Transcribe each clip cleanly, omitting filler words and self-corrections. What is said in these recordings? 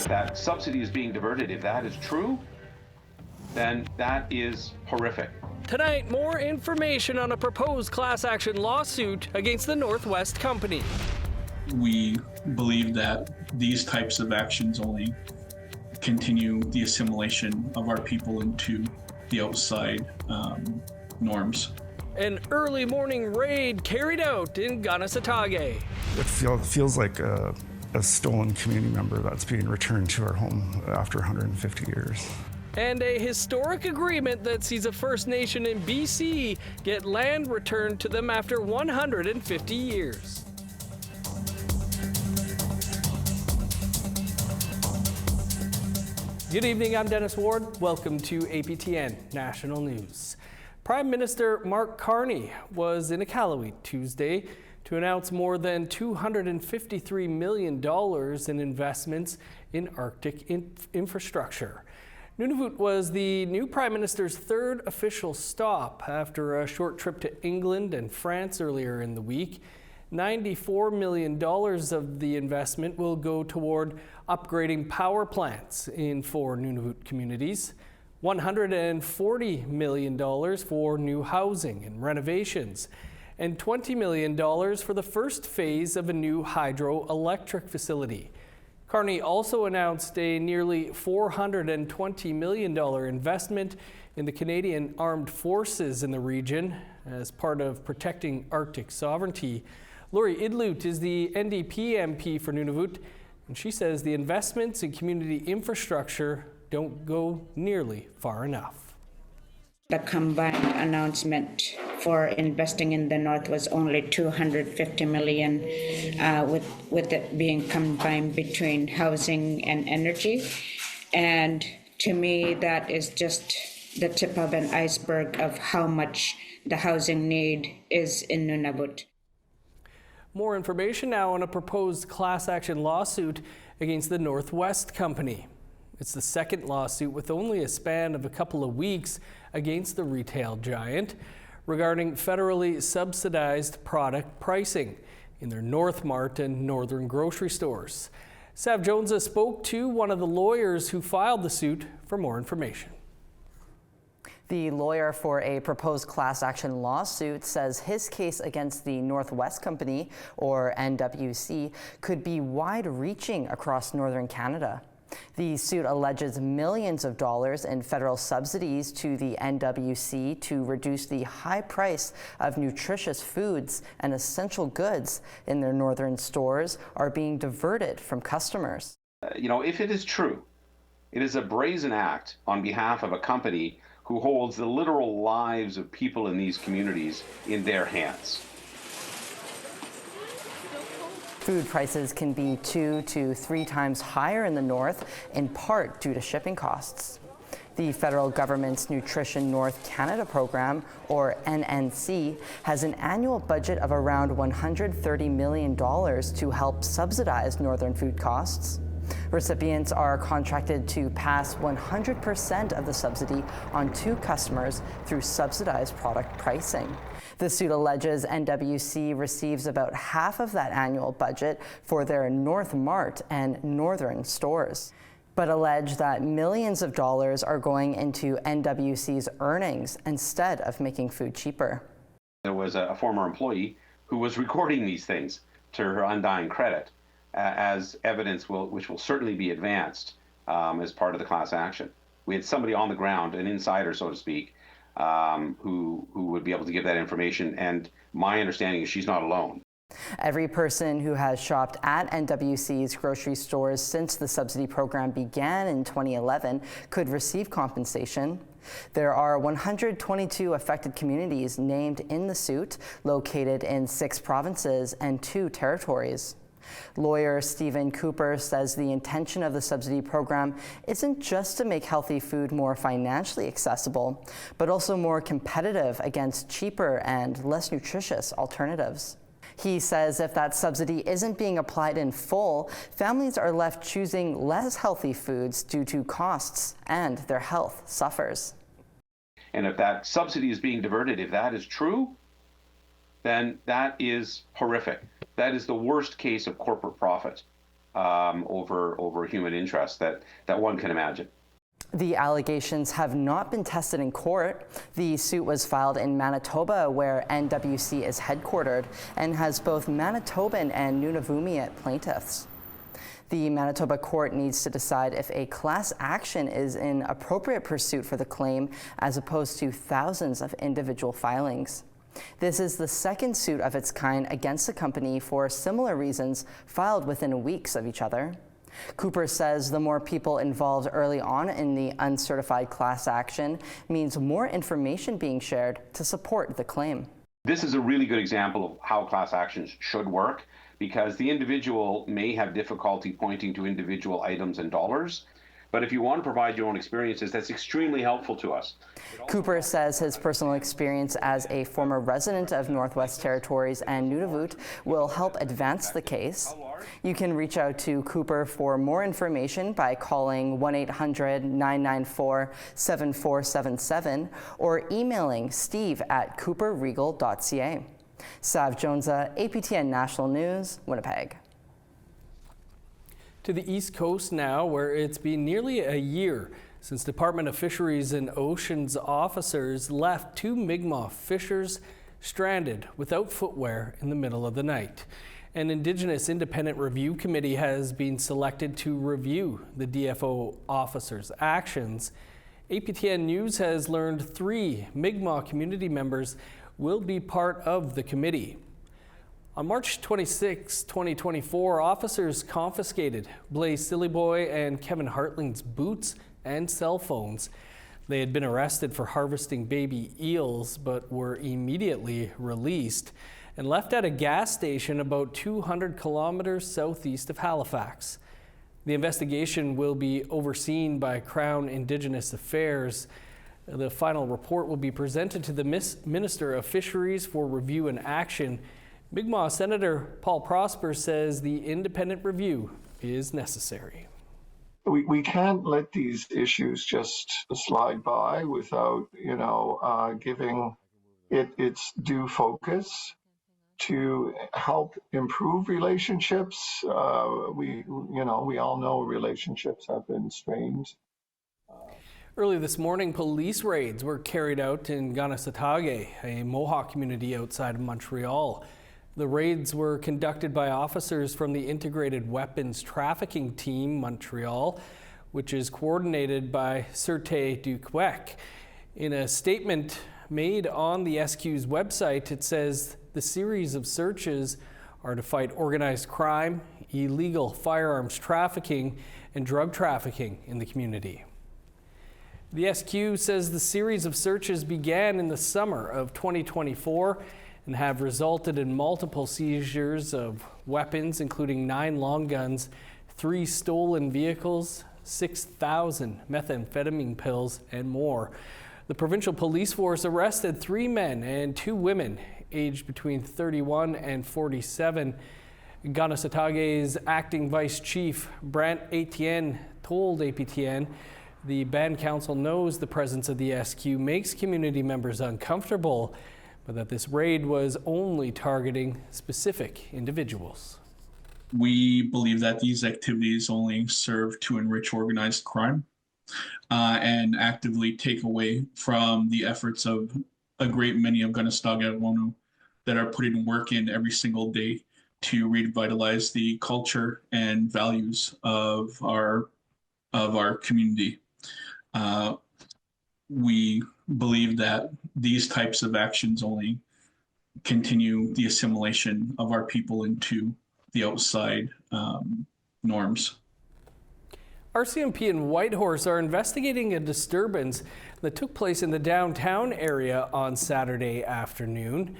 that subsidy is being diverted, if that is true, then that is horrific. Tonight, more information on a proposed class action lawsuit against the Northwest Company. We believe that these types of actions only continue the assimilation of our people into the outside norms. An early morning raid carried out in Kahnawake. It feels like a stolen community member that's being returned to our home after 150 years. And a historic agreement that sees a First Nation in BC get land returned to them after 150 years. Good evening, I'm Dennis Ward. Welcome to APTN National News. Prime Minister Mark Carney was in Iqaluit Tuesday to announce more than $253 million in investments in Arctic infrastructure. Nunavut was the new Prime Minister's third official stop after a short trip to England and France earlier in the week. $94 million of the investment will go toward upgrading power plants in 4 Nunavut communities, $140 million for new housing and renovations, and $20 million for the first phase of a new hydroelectric facility. Carney also announced a nearly $420 million investment in the Canadian Armed Forces in the region as part of protecting Arctic sovereignty. Lori Idlut is the NDP MP for Nunavut, and she says the investments in community infrastructure don't go nearly far enough. The combined announcement for investing in the North was only $250 million, with it being combined between housing and energy. And to me, that is just the tip of an iceberg of how much the housing need is in Nunavut. More information now on a proposed class action lawsuit against the Northwest Company. It's the second lawsuit with only a span of a couple of weeks against the retail giant regarding federally subsidized product pricing in their North Mart and Northern grocery stores. Sav Jones spoke to one of the lawyers who filed the suit for more information. The lawyer for a proposed class action lawsuit says his case against the Northwest Company, or NWC, could be wide-reaching across northern Canada. The suit alleges millions of dollars in federal subsidies to the NWC to reduce the high price of nutritious foods and essential goods in their northern stores are being diverted from customers. If it is true, it is a brazen act on behalf of a company who holds the literal lives of people in these communities in their hands. Food prices can be 2 to 3 times higher in the north, in part due to shipping costs. The federal government's Nutrition North Canada program, or NNC, has an annual budget of around $130 million to help subsidize northern food costs. Recipients are contracted to pass 100% of the subsidy on to customers through subsidized product pricing. The suit alleges NWC receives about half of that annual budget for their North Mart and Northern stores, but allege that millions of dollars are going into NWC's earnings instead of making food cheaper. There was a former employee who was recording these things to her undying credit as evidence which will certainly be advanced as part of the class action. We had somebody on the ground, an insider, so to speak, who would be able to give that information, and my understanding is she's not alone. Every person who has shopped at NWC's grocery stores since the subsidy program began in 2011 could receive compensation. There are 122 affected communities named in the suit, located in 6 provinces and 2 territories. Lawyer Stephen Cooper says the intention of the subsidy program isn't just to make healthy food more financially accessible, but also more competitive against cheaper and less nutritious alternatives. He says if that subsidy isn't being applied in full, families are left choosing less healthy foods due to costs, and their health suffers. And if that subsidy is being diverted, if that is true, then that is horrific. That is the worst case of corporate profit over human interest that one can imagine. The allegations have not been tested in court. The suit was filed in Manitoba, where NWC is headquartered, and has both Manitoban and Nunavummiut plaintiffs. The Manitoba court needs to decide if a class action is an appropriate pursuit for the claim, as opposed to thousands of individual filings. This is the second suit of its kind against the company for similar reasons, filed within weeks of each other. Cooper says the more people involved early on in the uncertified class action means more information being shared to support the claim. This is a really good example of how class actions should work, because the individual may have difficulty pointing to individual items and dollars. But if you want to provide your own experiences, that's extremely helpful to us. Cooper says his personal experience as a former resident of Northwest Territories and Nunavut will help advance the case. You can reach out to Cooper for more information by calling 1-800-994-7477 or emailing steve@cooperregal.ca. Sav Jonza, APTN National News, Winnipeg. To the East Coast now, where it's been nearly a year since Department of Fisheries and Oceans officers left 2 Mi'kmaq fishers stranded without footwear in the middle of the night. An Indigenous Independent Review Committee has been selected to review the DFO officers' actions. APTN News has learned 3 Mi'kmaq community members will be part of the committee. On March 26, 2024, officers confiscated Blaze Sillyboy and Kevin Hartling's boots and cell phones. They had been arrested for harvesting baby eels, but were immediately released and left at a gas station about 200 kilometers southeast of Halifax. The investigation will be overseen by Crown Indigenous Affairs. The final report will be presented to the Minister of Fisheries for review and action. Mi'kmaq Senator Paul Prosper says the independent review is necessary. We can't let these issues just slide by without, giving it its due focus to help improve relationships. We all know relationships have been strained. Early this morning, police raids were carried out in Kahnawake, a Mohawk community outside of Montreal. The raids were conducted by officers from the Integrated Weapons Trafficking Team, Montreal, which is coordinated by Sûreté du Québec. In a statement made on the SQ's website, it says the series of searches are to fight organized crime, illegal firearms trafficking, and drug trafficking in the community. The SQ says the series of searches began in the summer of 2024 and have resulted in multiple seizures of weapons, including 9 long guns, 3 stolen vehicles, 6,000 methamphetamine pills, and more. The provincial police force arrested 3 men and 2 women, aged between 31 and 47. Kahnawake acting vice chief Brant Etienne told APTN the Band Council knows the presence of the SQ makes community members uncomfortable, but that this raid was only targeting specific individuals. We believe that these activities only serve to enrich organized crime and actively take away from the efforts of a great many of Kahnawake that are putting work in every single day to revitalize the culture and values of our community. We believe that these types of actions only continue the assimilation of our people into the outside norms. RCMP and Whitehorse are investigating a disturbance that took place in the downtown area on Saturday afternoon.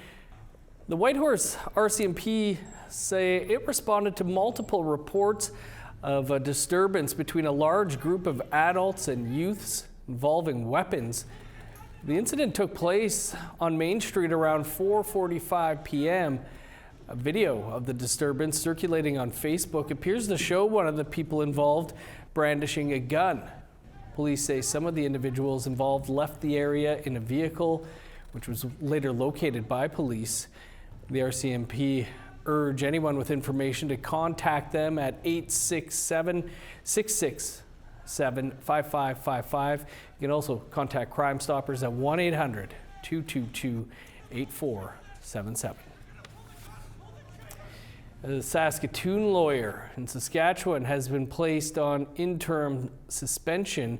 The Whitehorse RCMP say it responded to multiple reports of a disturbance between a large group of adults and youths involving weapons. The incident took place on Main Street around 4:45 p.m. A video of the disturbance circulating on Facebook appears to show one of the people involved brandishing a gun. Police say some of the individuals involved left the area in a vehicle, which was later located by police. The RCMP urge anyone with information to contact them at 867-667-5555. You can also contact Crime Stoppers at 1-800-222-8477. A Saskatoon lawyer in Saskatchewan has been placed on interim suspension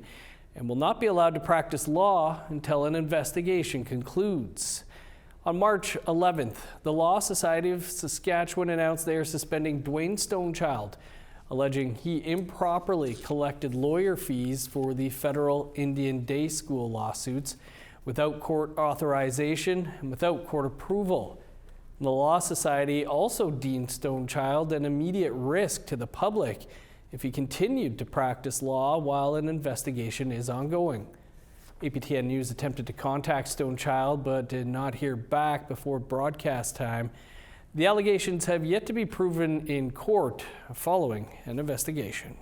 and will not be allowed to practice law until an investigation concludes. On March 11th, the Law Society of Saskatchewan announced they are suspending Dwayne Stonechild, alleging he improperly collected lawyer fees for the federal Indian Day School lawsuits without court authorization and without court approval. The Law Society also deemed Stonechild an immediate risk to the public if he continued to practice law while an investigation is ongoing. APTN News attempted to contact Stonechild but did not hear back before broadcast time. The allegations have yet to be proven in court following an investigation.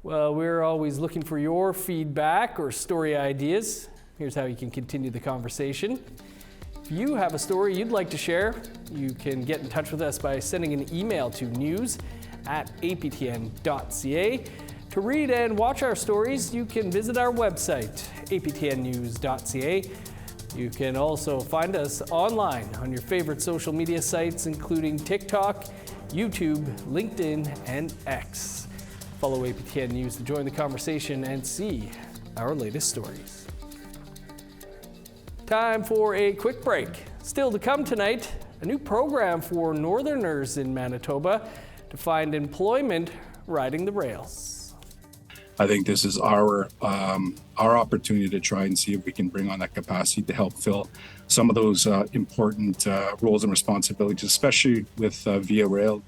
Well, we're always looking for your feedback or story ideas. Here's how you can continue the conversation. If you have a story you'd like to share, you can get in touch with us by sending an email to news@aptn.ca. To read and watch our stories, you can visit our website, aptnnews.ca. You can also find us online on your favorite social media sites, including TikTok, YouTube, LinkedIn, and X. Follow APTN News to join the conversation and see our latest stories. Time for a quick break. Still to come tonight, a new program for Northerners in Manitoba to find employment riding the rails. I think this is our opportunity to try and see if we can bring on that capacity to help fill some of those important roles and responsibilities, especially with Via Rail.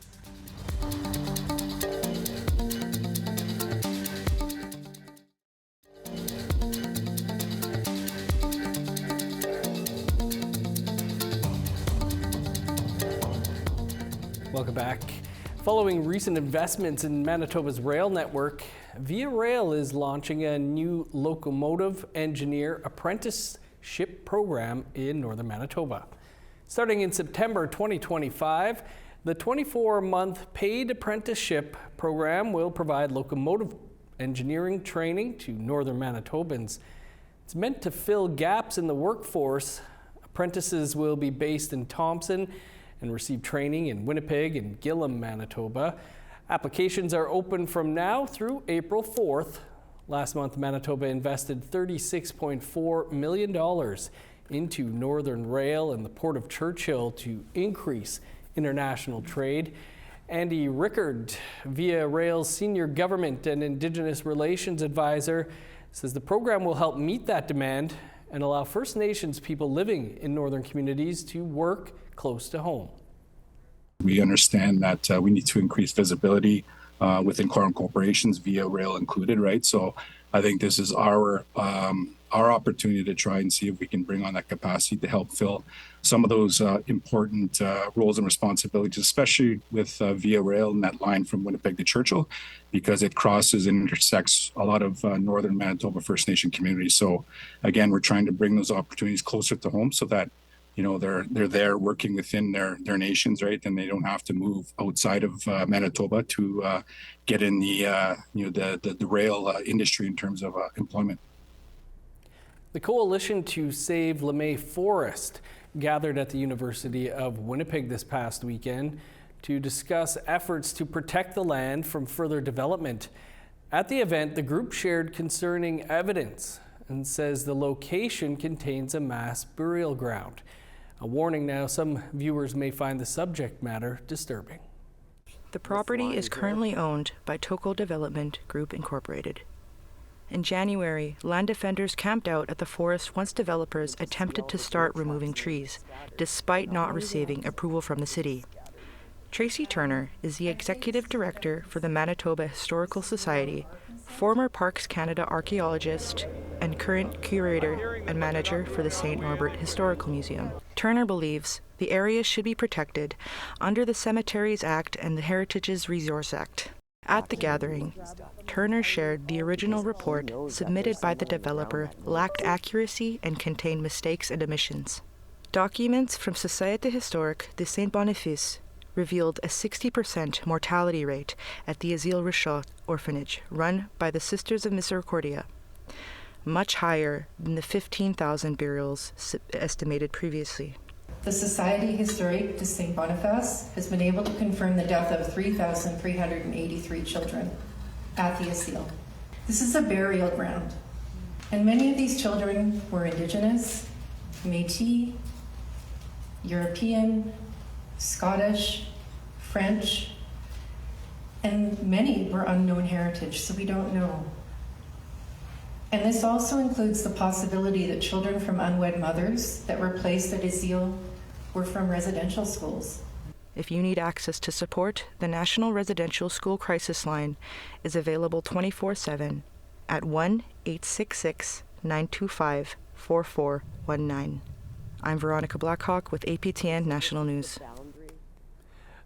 Welcome back. Following recent investments in Manitoba's rail network, Via Rail is launching a new locomotive engineer apprenticeship program in northern Manitoba. Starting in September 2025, the 24-month paid apprenticeship program will provide locomotive engineering training to northern Manitobans. It's meant to fill gaps in the workforce. Apprentices will be based in Thompson and receive training in Winnipeg and Gillam, Manitoba. Applications are open from now through April 4th. Last month, Manitoba invested $36.4 million into Northern Rail and the Port of Churchill to increase international trade. Andy Rickard, Via Rail's Senior Government and Indigenous Relations Advisor, says the program will help meet that demand and allow First Nations people living in northern communities to work close to home. We understand that we need to increase visibility within current corporations, Via Rail included, right? So I think this is our opportunity to try and see if we can bring on that capacity to help fill some of those important roles and responsibilities, especially with Via Rail and that line from Winnipeg to Churchill, because it crosses and intersects a lot of northern Manitoba First Nation communities. So again, we're trying to bring those opportunities closer to home so that they're there working within their nations, right? And they don't have to move outside of Manitoba to get in the rail industry in terms of employment. The Coalition to Save LeMay Forest gathered at the University of Winnipeg this past weekend to discuss efforts to protect the land from further development. At the event, the group shared concerning evidence and says the location contains a mass burial ground. A warning now, some viewers may find the subject matter disturbing. The property is currently owned by Toko Development Group Incorporated. In January, land defenders camped out at the forest once developers attempted to start removing trees, despite not receiving approval from the city. Tracy Turner is the executive director for the Manitoba Historical Society, former Parks Canada archaeologist, and current curator and manager for the St. Norbert Historical Museum. Turner believes the area should be protected under the Cemeteries Act and the Heritages Resource Act. At the gathering, Turner shared the original report submitted by the developer lacked accuracy and contained mistakes and omissions. Documents from Société Historique de Saint-Boniface revealed a 60% mortality rate at the Asile Richot orphanage run by the Sisters of Misericordia, much higher than the 15,000 burials estimated previously. The Société Historique de Saint-Boniface has been able to confirm the death of 3,383 children at the asile. This is a burial ground, and many of these children were Indigenous, Métis, European, Scottish, French, and many were unknown heritage, so we don't know. And this also includes the possibility that children from unwed mothers that were placed at asile were from residential schools. If you need access to support, the National Residential School Crisis Line is available 24/7 at 1-866-925-4419. I'm Veronica Blackhawk with APTN National News.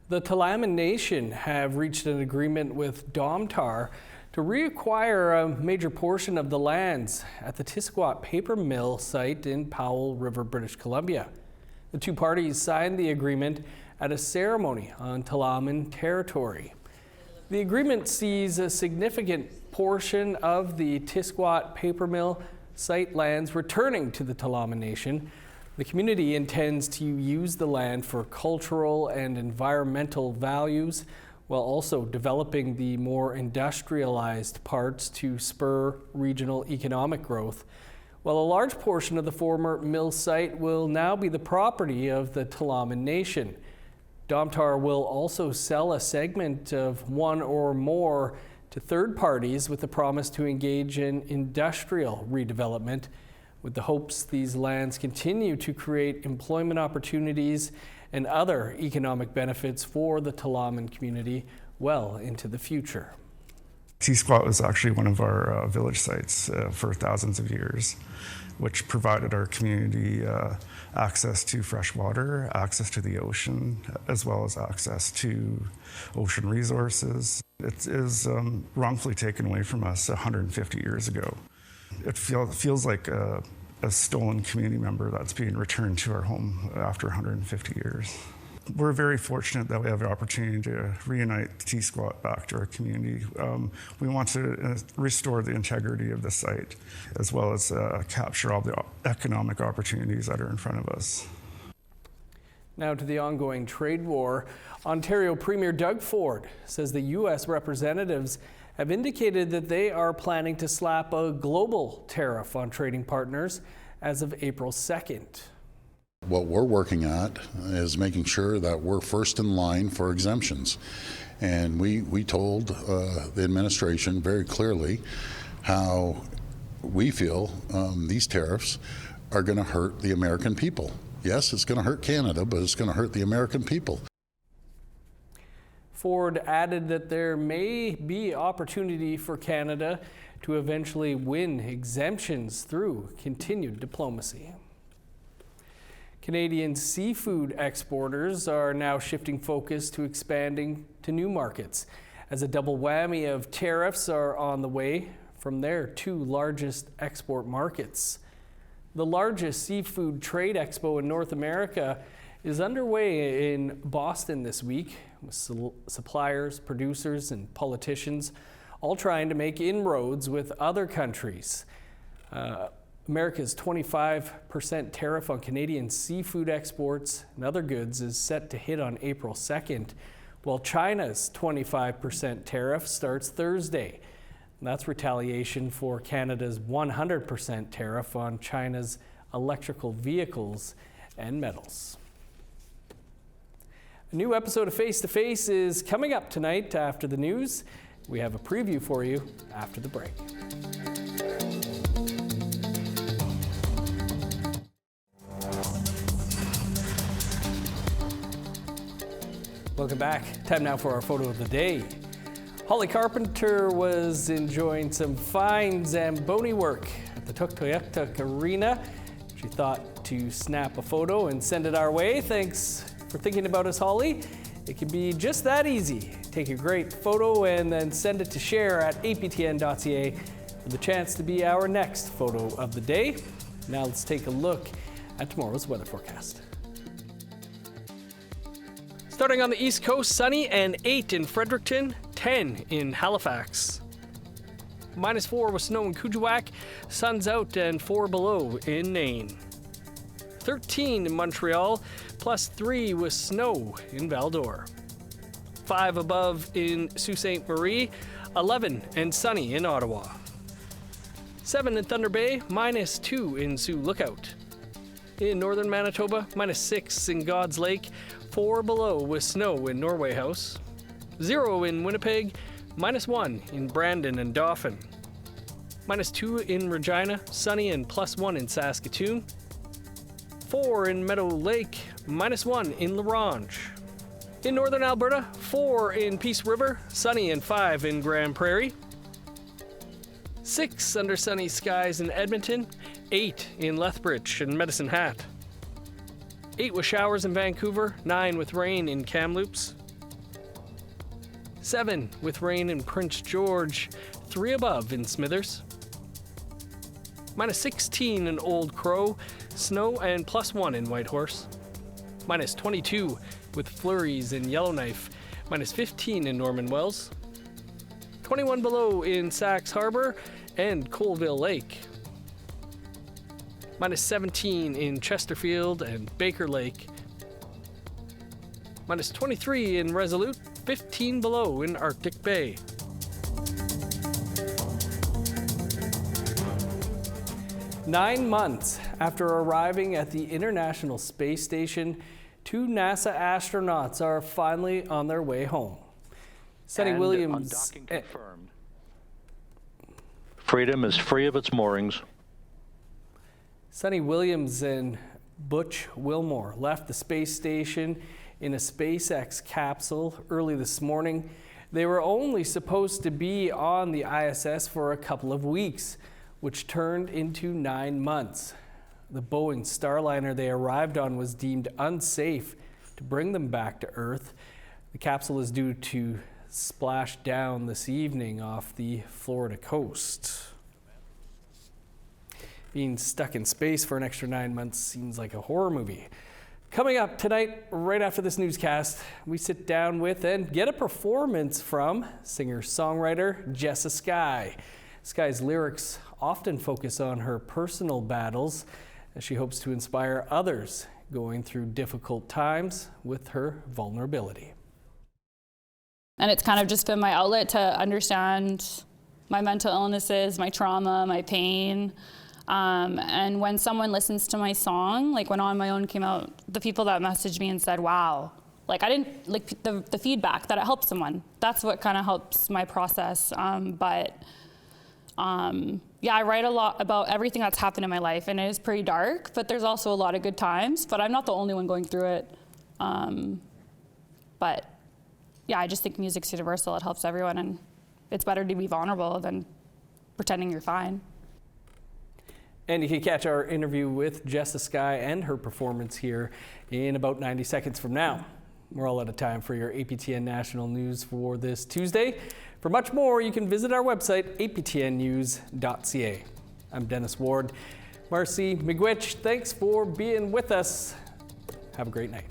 The Tla'amin Nation have reached an agreement with Domtar to reacquire a major portion of the lands at the Tisquat paper mill site in Powell River, British Columbia. The two parties signed the agreement at a ceremony on Tla'amin territory. The agreement sees a significant portion of the Tisquat paper mill site lands returning to the Tla'amin Nation. The community intends to use the land for cultural and environmental values, while also developing the more industrialized parts to spur regional economic growth. While a large portion of the former mill site will now be the property of the Tla'amin Nation. Domtar will also sell a segment of one or more to third parties with the promise to engage in industrial redevelopment, with the hopes these lands continue to create employment opportunities and other economic benefits for the Tla'amin community well into the future. Tisquat was actually one of our village sites for thousands of years, which provided our community access to fresh water, access to the ocean, as well as access to ocean resources. It is wrongfully taken away from us 150 years ago. It feels like a stolen community member that's being returned to our home after 150 years. We're very fortunate that we have the opportunity to reunite Tisquat back to our community. We want to restore the integrity of the site, as well as capture all the economic opportunities that are in front of us. Now to the ongoing trade war. Ontario Premier Doug Ford says the U.S. representatives have indicated that they are planning to slap a global tariff on trading partners as of April 2nd. What we're working at is making sure that we're first in line for exemptions. And we told the administration very clearly how we feel these tariffs are going to hurt the American people. Yes, it's going to hurt Canada, but it's going to hurt the American people. Ford added that there may be opportunity for Canada to eventually win exemptions through continued diplomacy. Canadian seafood exporters are now shifting focus to expanding to new markets, as a double whammy of tariffs are on the way from their two largest export markets. The largest seafood trade expo in North America is underway in Boston this week, with suppliers, producers, and politicians all trying to make inroads with other countries. America's 25% tariff on Canadian seafood exports and other goods is set to hit on April 2nd, while China's 25% tariff starts Thursday. And that's retaliation for Canada's 100% tariff on China's electrical vehicles and metals. A new episode of Face to Face is coming up tonight after the news. We have a preview for you after the break. Welcome back. Time now for our photo of the day. Holly Carpenter was enjoying some fine Zamboni work at the Tuktoyaktuk Arena. She thought to snap a photo and send it our way. Thanks for thinking about us, Holly. It can be just that easy. Take a great photo and then send it to share at aptn.ca for the chance to be our next photo of the day. Now let's take a look at tomorrow's weather forecast. Starting on the East Coast, sunny and 8 in Fredericton, 10 in Halifax. -4 with snow in Kahnawake, sun's out and 4 below in Nain. 13 in Montreal, +3 with snow in Val-d'Or. 5 above in Sault Ste. Marie, 11 and sunny in Ottawa. 7 in Thunder Bay, -2 in Sioux Lookout. In northern Manitoba, -6 in God's Lake, 4 below with snow in Norway House. 0 in Winnipeg, -1 in Brandon and Dauphin. -2 in Regina, sunny and +1 in Saskatoon. 4 in Meadow Lake, -1 in La Ronge. In northern Alberta, 4 in Peace River, sunny and 5 in Grand Prairie. 6 under sunny skies in Edmonton, 8 in Lethbridge and Medicine Hat. 8 with showers in Vancouver, 9 with rain in Kamloops. 7 with rain in Prince George, 3 above in Smithers. -16 in Old Crow, snow and +1 in Whitehorse. -22 with flurries in Yellowknife, -15 in Norman Wells. 21 below in Sax Harbor and Colville Lake. -17 in Chesterfield and Baker Lake. -23 in Resolute, 15 below in Arctic Bay. Nine months after arriving at the International Space Station, 2 NASA astronauts are finally on their way home. Sunny Williams. Undocking confirmed. Freedom is free of its moorings. Sunny Williams and Butch Wilmore left the space station in a SpaceX capsule early this morning. They were only supposed to be on the ISS for a couple of weeks, which turned into 9 months. The Boeing Starliner they arrived on was deemed unsafe to bring them back to Earth. The capsule is due to splash down this evening off the Florida coast. Being stuck in space for an extra 9 months seems like a horror movie. Coming up tonight, right after this newscast, we sit down with and get a performance from singer-songwriter Jessa Sky. Sky's lyrics often focus on her personal battles as she hopes to inspire others going through difficult times with her vulnerability. And it's kind of just been my outlet to understand my mental illnesses, my trauma, my pain. And when someone listens to my song, like when On My Own came out, the people that messaged me and said, wow, like I didn't, like the feedback that it helped someone. That's what kind of helps my process. Yeah, I write a lot about everything that's happened in my life, and it is pretty dark, but there's also a lot of good times, but I'm not the only one going through it. But yeah, I just think music's universal. It helps everyone, and it's better to be vulnerable than pretending you're fine. And you can catch our interview with Jessa Sky and her performance here in about 90 seconds from now. We're all out of time for your APTN National News for this Tuesday. For much more, you can visit our website, aptnnews.ca. I'm Dennis Ward. Marcy Miigwech, thanks for being with us. Have a great night.